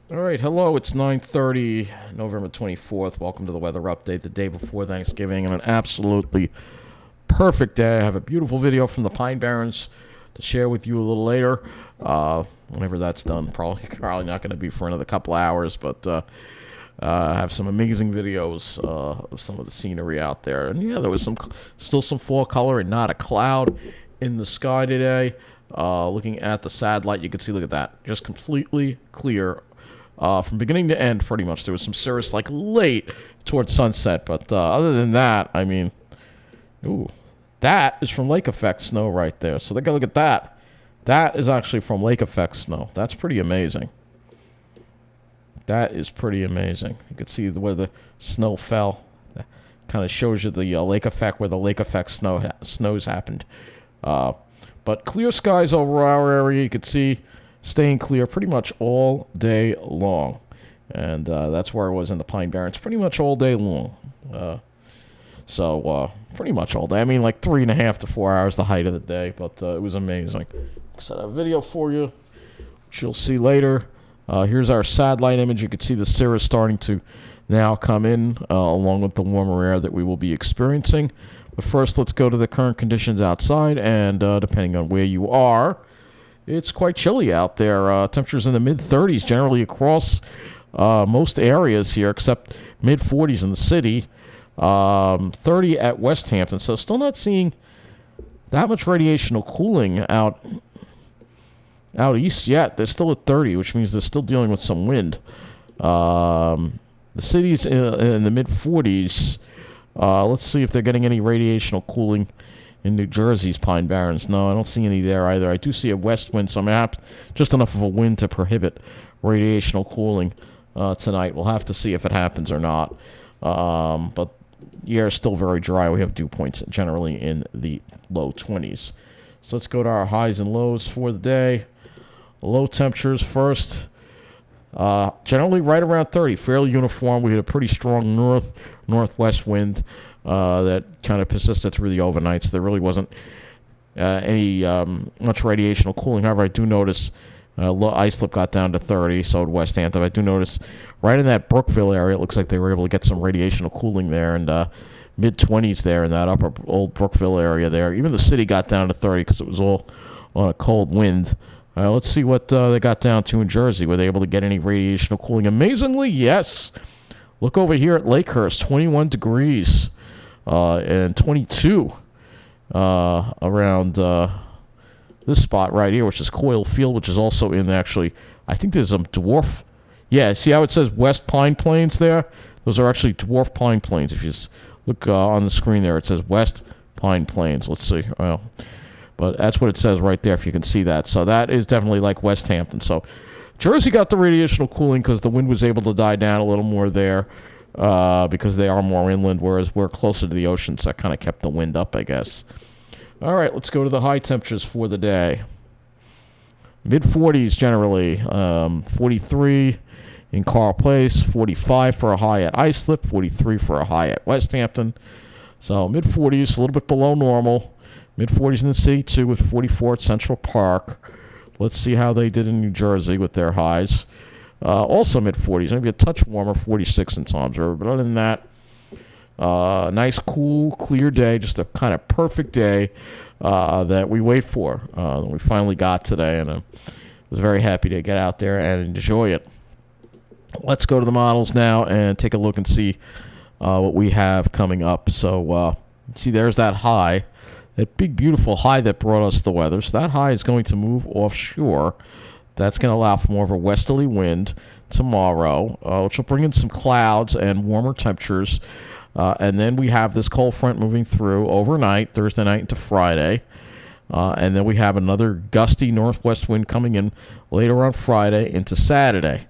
All right, hello. It's 9:30, November 24th. Welcome to the weather update, the day before Thanksgiving, and an absolutely perfect day. I have a beautiful video from the Pine Barrens to share with you a little later. Whenever that's done, probably not going to be for another couple hours, but I have some amazing videos of some of the scenery out there. And yeah, there was still some fall color and not a cloud in the sky today. Looking at the satellite, you can see, look at that, just completely clear from beginning to end, pretty much. There was some cirrus like late towards sunset, but other than that, I mean, ooh, that is from lake effect snow right there. So take a look at that. That is actually from lake effect snow. That's pretty amazing. That is pretty amazing. You can see where the snow fell. That kind of shows you the lake effect, where the lake effect snows happened. But clear skies over our area. You can see staying clear pretty much all day long. And that's where I was in the Pine Barrens pretty much all day long. So pretty much all day. I mean, like 3.5 to 4 hours, the height of the day. But it was amazing. Set a video for you, which you'll see later. Here's our satellite image. You can see the cirrus starting to now come in, along with the warmer air that we will be experiencing. But first, let's go to the current conditions outside. And depending on where you are, it's quite chilly out there. Temperatures in the mid-30s generally across most areas here, except mid-40s in the city. 30 at West Hampton. So still not seeing that much radiational cooling out east yet. They're still at 30, which means they're still dealing with some wind. The city's in the mid-40s. Let's see if they're getting any radiational cooling in New Jersey's Pine Barrens. No, I don't see any there either. I do see a west wind, so I'm just enough of a wind to prohibit radiational cooling tonight. We'll have to see if it happens or not. But the air is still very dry. We have dew points generally in the low 20s. So let's go to our highs and lows for the day. Low temperatures first. Generally right around 30, fairly uniform. We had a pretty strong northwest wind that kind of persisted through the overnights. There really wasn't any much radiational cooling. However, I do notice ice slip got down to 30, so did West Hampton. I do notice right in that Brookville area, it looks like they were able to get some radiational cooling there, and mid-20s there in that upper old Brookville area there. Even the city got down to 30 because it was all on a cold wind. Let's see what they got down to in Jersey. Were they able to get any radiational cooling? Amazingly, yes. Look over here at Lakehurst, 21 degrees and 22 around this spot right here, which is Coyle Field, which is also in actually, I think there's some dwarf. Yeah, see how it says West Pine Plains there? Those are actually dwarf pine plains. If you look on the screen there, it says West Pine Plains. Let's see. Well, but that's what it says right there, if you can see that. So that is definitely like West Hampton. So Jersey got the radiational cooling because the wind was able to die down a little more there because they are more inland, whereas we're closer to the ocean, so that kind of kept the wind up, I guess. All right, let's go to the high temperatures for the day. Mid-40s generally. 43 in Carl Place, 45 for a high at Islip, 43 for a high at West Hampton. So mid-40s, a little bit below normal. Mid-40s in the city, too, with 44 at Central Park. Let's see how they did in New Jersey with their highs. Also mid-40s, maybe a touch warmer, 46 in Toms River. But other than that, nice, cool, clear day, just a kind of perfect day that we wait for. We finally got today, and I was very happy to get out there and enjoy it. Let's go to the models now and take a look and see what we have coming up. So, see, there's that high. That big, beautiful high that brought us the weather. So that high is going to move offshore. That's going to allow for more of a westerly wind tomorrow, which will bring in some clouds and warmer temperatures. And then we have this cold front moving through overnight, Thursday night into Friday. And then we have another gusty northwest wind coming in later on Friday into Saturday.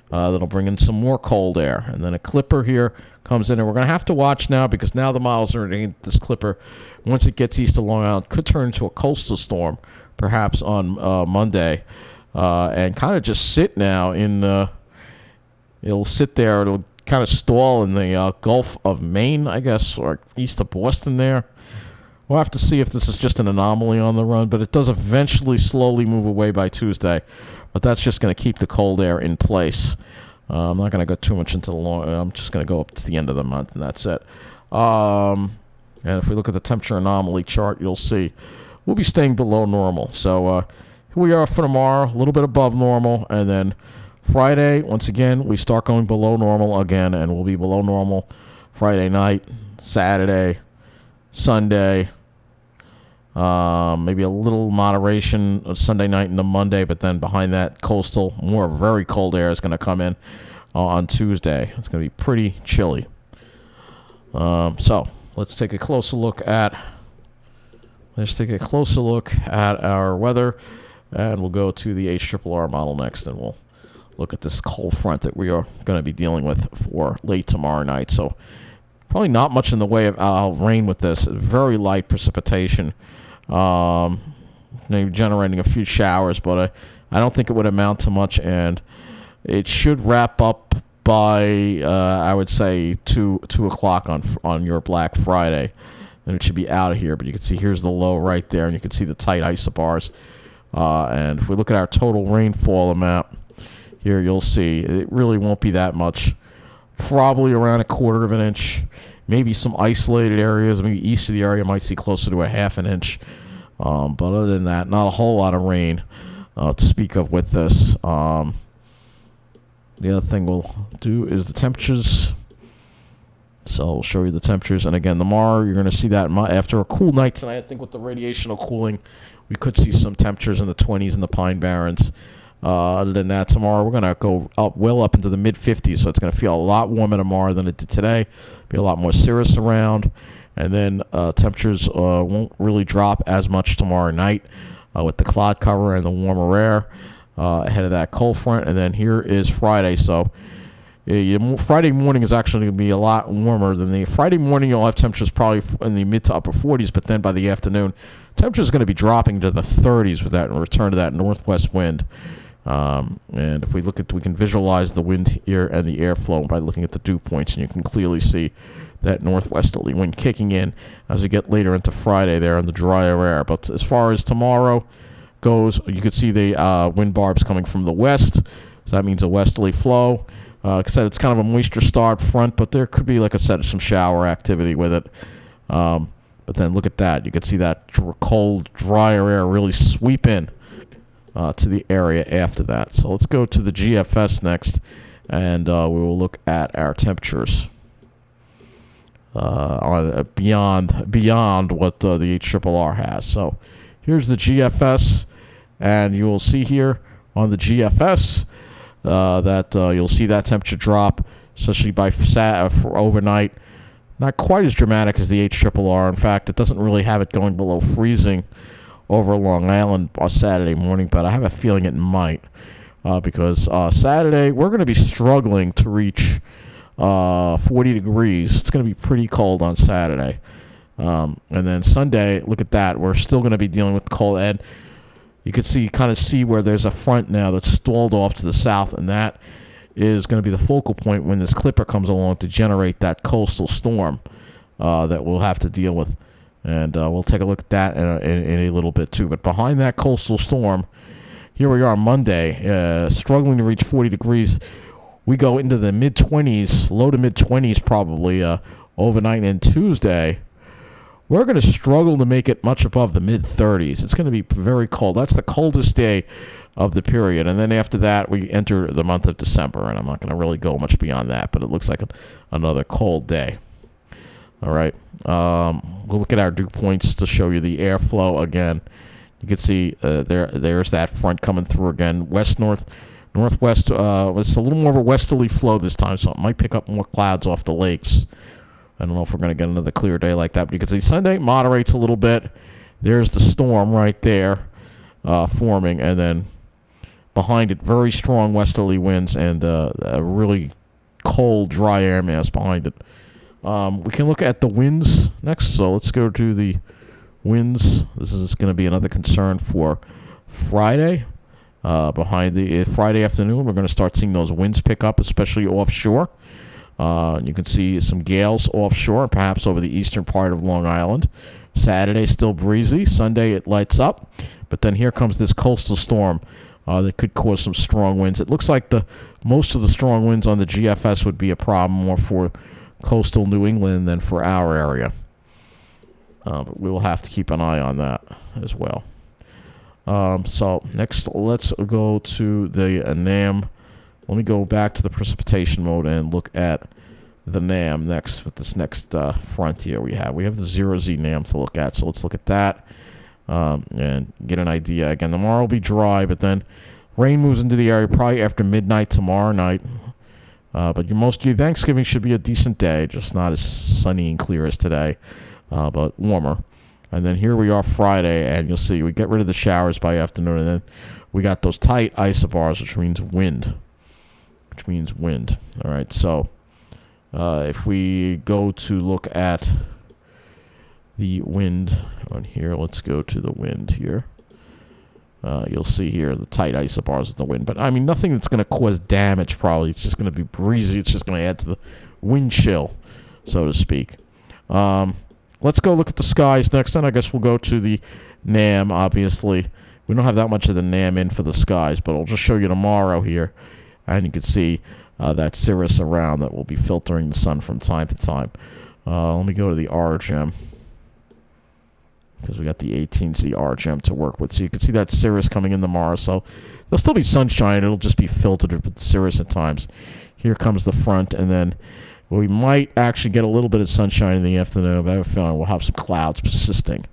That'll bring in some more cold air. And then a clipper here comes in, and we're going to have to watch now because now the models are in this clipper. Once it gets east of Long Island, could turn into a coastal storm, perhaps on Monday, and kind of just sit now in. It'll sit there. It'll kind of stall in the Gulf of Maine, I guess, or east of Boston there. We'll have to see if this is just an anomaly on the run, but it does eventually slowly move away by Tuesday. but that's just going to keep the cold air in place. I'm not going to go too much into the long. I'm just going to go up to the end of the month, and that's it. And if we look at the temperature anomaly chart, you'll see we'll be staying below normal. So here we are for tomorrow, a little bit above normal, and then Friday, once again, we start going below normal again, and we'll be below normal Friday night, Saturday, Sunday, maybe a little moderation Sunday night into Monday, but then behind that, coastal, more very cold air is going to come in on Tuesday. It's going to be pretty chilly. So let's take a closer look at our weather, and we'll go to the HRRR model next, and we'll look at this cold front that we are going to be dealing with for late tomorrow night. So probably not much in the way of rain with this. Very light precipitation, maybe generating a few showers, but I don't think it would amount to much, and it should wrap up by I would say 2 o'clock on your Black Friday, and it should be out of here. But you can see here's the low right there, and you can see the tight isobars. And if we look at our total rainfall amount here, you'll see it really won't be that much. Probably around 1/4 of an inch. Maybe some isolated areas, maybe east of the area might see closer to 1/2 an inch. But other than that, not a whole lot of rain to speak of with this. The other thing we'll do is the temperatures. So I'll show you the temperatures. And again, tomorrow you're going to see that after a cool night tonight. I think with the radiational cooling, we could see some temperatures in the 20s in the Pine Barrens. Other than that, tomorrow we're going to go well up into the mid-50s. So it's going to feel a lot warmer tomorrow than it did today. Be a lot more cirrus around. And then temperatures won't really drop as much tomorrow night with the cloud cover and the warmer air ahead of that cold front. And then here is Friday. So Friday morning is actually going to be a lot warmer than the Friday morning. You'll have temperatures probably in the mid to upper 40s, but then by the afternoon, temperatures are going to be dropping to the 30s with that return to that northwest wind. And if we we can visualize the wind here and the airflow by looking at the dew points, and you can clearly see that northwesterly wind kicking in as we get later into Friday there in the drier air. But as far as tomorrow goes, you can see the wind barbs coming from the west, so that means a westerly flow. Like I said, it's kind of a moisture-starved front, but there could be, like I said, some shower activity with it. But then look at that. You can see that cold, drier air really sweep in to the area after that. So let's go to the GFS next, and we will look at our temperatures beyond what the HRRR has. So here's the GFS, and you will see here on the GFS that you'll see that temperature drop, especially for overnight. Not quite as dramatic as the HRRR. In fact, it doesn't really have it going below freezing over Long Island on Saturday morning, but I have a feeling it might because Saturday we're going to be struggling to reach 40 degrees. It's going to be pretty cold on Saturday. And then Sunday, look at that. We're still going to be dealing with cold. And you can kind of see where there's a front now that's stalled off to the south, and that is going to be the focal point when this clipper comes along to generate that coastal storm that we'll have to deal with. And we'll take a look at that in a little bit too. But behind that coastal storm, here we are Monday, struggling to reach 40 degrees. We go into the mid-20s, low to mid-20s probably overnight, and Tuesday we're going to struggle to make it much above the mid-30s. It's going to be very cold. That's the coldest day of the period. And then after that, we enter the month of December, and I'm not going to really go much beyond that, but it looks like another cold day. All right. We'll look at our dew points to show you the airflow again. You can see there's that front coming through again. Northwest. It's a little more of a westerly flow this time, so it might pick up more clouds off the lakes. I don't know if we're going to get another clear day like that. But you can see Sunday moderates a little bit. There's the storm right there forming, and then behind it, very strong westerly winds and a really cold, dry air mass behind it. We can look at the winds next. So let's go to the winds. This is going to be another concern for Friday. Behind the Friday afternoon, we're going to start seeing those winds pick up, especially offshore. You can see some gales offshore, perhaps over the eastern part of Long Island. Saturday, still breezy. Sunday, it lights up. But then here comes this coastal storm that could cause some strong winds. It looks like most of the strong winds on the GFS would be a problem more for coastal New England than for our area. But we will have to keep an eye on that as well. So next, let's go to the NAM. Let me go back to the precipitation mode and look at the NAM next with this next frontier we have. We have the 0Z NAM to look at, so let's look at that and get an idea. Again, tomorrow will be dry, but then rain moves into the area probably after midnight tomorrow night. But your Thanksgiving should be a decent day, just not as sunny and clear as today, but warmer. And then here we are Friday, and you'll see we get rid of the showers by afternoon, and then we got those tight isobars, which means wind. All right, so if we go to look at the wind on here, let's go to the wind here. You'll see here the tight isobars of the wind. But, I mean, nothing that's going to cause damage probably. It's just going to be breezy. It's just going to add to the wind chill, so to speak. Let's go look at the skies next. Then I guess we'll go to the NAM, obviously. We don't have that much of the NAM in for the skies, but I'll just show you tomorrow here. And you can see that cirrus around that will be filtering the sun from time to time. Let me go to the RGM, because we got the 18Z RGM to work with. So you can see that cirrus coming in tomorrow. So there'll still be sunshine. It'll just be filtered with the cirrus at times. Here comes the front, and then we might actually get a little bit of sunshine in the afternoon, but I have a feeling we'll have some clouds persisting.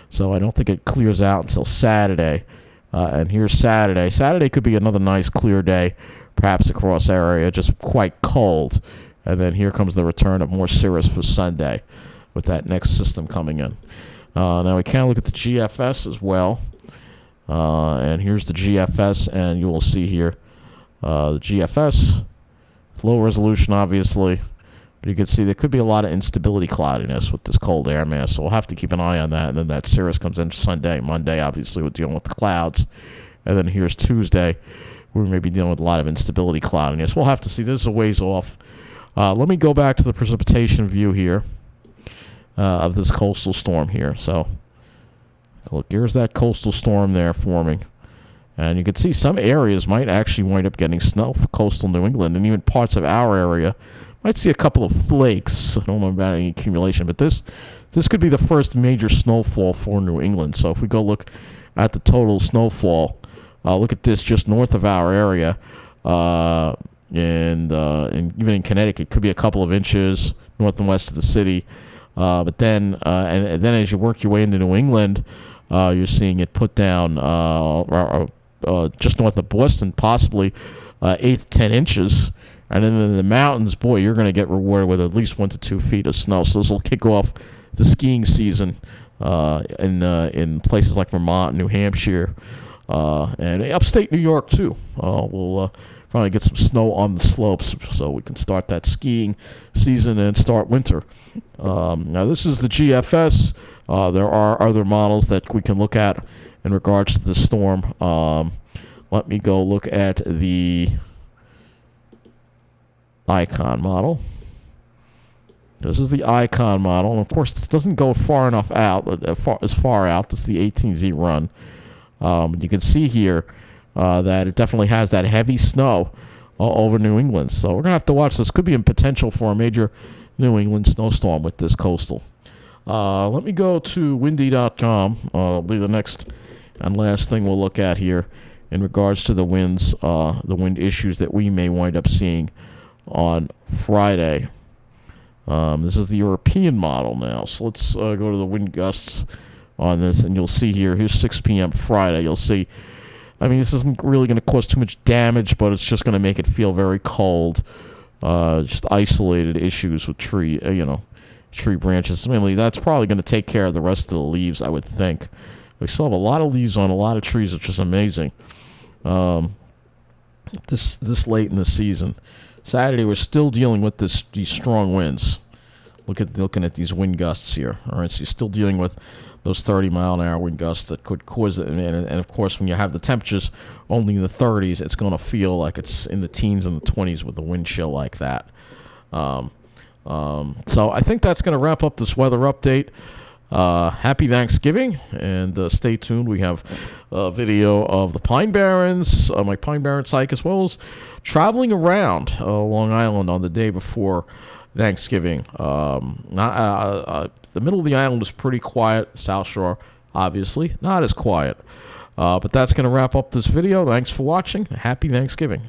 So I don't think it clears out until Saturday. And here's Saturday. Saturday could be another nice clear day, perhaps across our area, just quite cold. And then here comes the return of more cirrus for Sunday with that next system coming in. Now we can look at the GFS as well. And here's the GFS, and you will see here the GFS. It's low resolution, obviously. But you can see there could be a lot of instability cloudiness with this cold air mass. So we'll have to keep an eye on that. And then that cirrus comes in Sunday. Monday, obviously, we're dealing with the clouds. And then here's Tuesday. We may be dealing with a lot of instability cloudiness. We'll have to see. This is a ways off. Let me go back to the precipitation view here of this coastal storm here. So, look, here's that coastal storm there forming. And you can see some areas might actually wind up getting snow for coastal New England, and even parts of our area might see a couple of flakes. I don't know about any accumulation, but this could be the first major snowfall for New England. So if we go look at the total snowfall, look at this just north of our area, and even in Connecticut, could be a couple of inches north and west of the city. But then, and then as you work your way into New England, you're seeing it put down just north of Boston, possibly 8 to 10 inches. And then in the mountains, boy, you're going to get rewarded with at least 1 to 2 feet of snow. So this will kick off the skiing season in places like Vermont, New Hampshire, and upstate New York, too. We'll finally get some snow on the slopes so we can start that skiing season and start winter. Now, this is the GFS. There are other models that we can look at in regards to the storm. Let me go look at the Icon model. This is the Icon model, and of course, this doesn't go far enough out, as far out. This is the 18Z run. You can see here that it definitely has that heavy snow over New England. So we're going to have to watch. This could be a potential for a major New England snowstorm with this coastal. Let me go to windy.com. It'll be the next and last thing we'll look at here in regards to the winds, the wind issues that we may wind up seeing on Friday. This is the European model now. So let's go to the wind gusts on this, and you'll see here's 6 p.m. Friday. You'll see, I mean, this isn't really going to cause too much damage, but it's just going to make it feel very cold. Just isolated issues with tree branches. Mainly, that's probably going to take care of the rest of the leaves, I would think. We still have a lot of leaves on a lot of trees, which is amazing. This late in the season. Saturday, we're still dealing with these strong winds. Looking at these wind gusts here. All right, so you're still dealing with those 30-mile-an-hour wind gusts that could cause it. And of course, when you have the temperatures only in the 30s, it's going to feel like it's in the teens and the 20s with the wind chill like that. So I think that's going to wrap up this weather update. Happy Thanksgiving, and stay tuned. We have a video of the Pine Barrens, my Pine Barrens hike, as well as traveling around Long Island on the day before Thanksgiving. The middle of the island is pretty quiet. South Shore, obviously, not as quiet. But that's going to wrap up this video. Thanks for watching. Happy Thanksgiving.